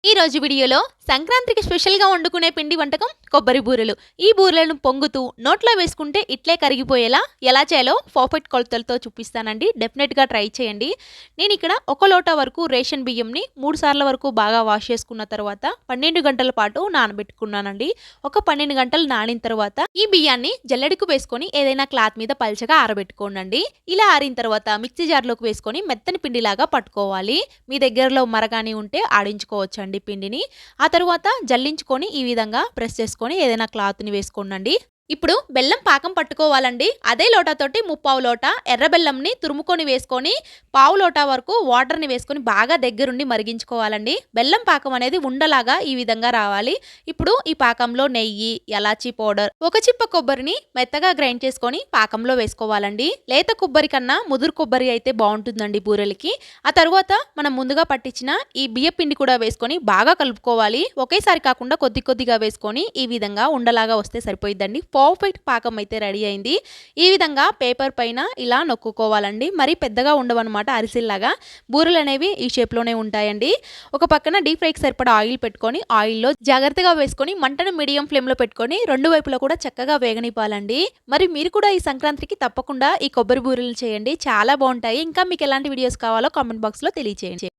ఈ రోజు వీడియోలో సంక్రాంతికి స్పెషల్‌గా వండుకునే పిండి వంటకం కొబ్బరి బూరెలు. ఈ బూరెలను పొంగుతూ నోట్లో వేసుకుంటే ఇట్లే కరిగిపోయేలా ఎలా చేయాలో పర్ఫెక్ట్ కొలతలతో చూపిస్తానండి. డెఫినెట్‌గా ట్రై చేయండి. నేనిక్కడ ఒక లోటా వరకు రేషన్ బియ్యంని 3 సార్ల వరకు బాగా వాష్ చేసుకున్న తర్వాత 12 గంటల పాటు నానబెట్టుకున్నానండి. ఒక 12 గంటలు నానిన తర్వాత ఈ బియ్యాన్ని జల్లెడకు వేసుకొని ఏదైనా క్లాత్ మీద పల్చగా ఆరబెట్టుకోండి. ఇలా ఆరిన తర్వాత మిక్సీ జార్‌లోకి వేసుకొని మెత్తని పిండిలాగా పట్టుకోవాలి. మీ దగ్గరలో మరగాని ఉంటే ఆడించుకోవచ్చండి పిండిని. ఆ తరువాత జల్లించుకొని ఈ విధంగా ప్రెస్ చేసుకొని ఏదైనా క్లాత్‌ని వేసుకోండి. ఇప్పుడు బెల్లం పాకం పట్టుకోవాలండి. అదే లోటాతోటి ముప్పావు లోటా ఎర్ర బెల్లంని తురుముకొని వేసుకొని, పావు లోటా వరకు వాటర్‌ని వేసుకొని బాగా దగ్గరుండి మరిగించుకోవాలండి. బెల్లం పాకం అనేది ఉండలాగా ఈ విధంగా రావాలి. ఇప్పుడు ఈ పాకంలో నెయ్యి, యలాచీ పౌడర్, ఒక చిప్ప కొబ్బరిని మెత్తగా గ్రైండ్ చేసుకొని పాకంలో వేసుకోవాలండి. లేత కొబ్బరి కన్నా ముదురు కొబ్బరి అయితే బావుంటుందండి బూరెలకి. ఆ తరువాత మనం ముందుగా పట్టించిన ఈ బియ్యపిండి కూడా వేసుకొని బాగా కలుపుకోవాలి. ఒకేసారి కాకుండా కొద్ది కొద్దిగా వేసుకొని ఈ విధంగా ఉండలాగా వస్తే సరిపోయిద్దండి. పర్ఫెక్ట్ పాకం అయితే రెడీ అయింది. ఈ విధంగా పేపర్ పైన ఇలా నొక్కుకోవాలండి. మరి పెద్దగా ఉండవన్నమాట అరిసెల్లాగా. బూరెలు అనేవి ఈ షేప్‌లోనే ఉంటాయండి. ఒక పక్కన డీప్ ఫ్రైకి సరిపడా ఆయిల్ పెట్టుకొని ఆయిల్‌లో జాగ్రత్తగా వేసుకొని మంటను మీడియం ఫ్లేమ్‌లో పెట్టుకొని రెండు వైపులా కూడా చక్కగా వేగనివ్వాలండి. మరి మీరు కూడా ఈ సంక్రాంతికి తప్పకుండా ఈ కొబ్బరి బూరెలు చేయండి. చాలా బావుంటాయి. ఇంకా మీకు ఎలాంటి వీడియోస్ కావాలో కామెంట్ బాక్స్‌లో తెలియచేయండి.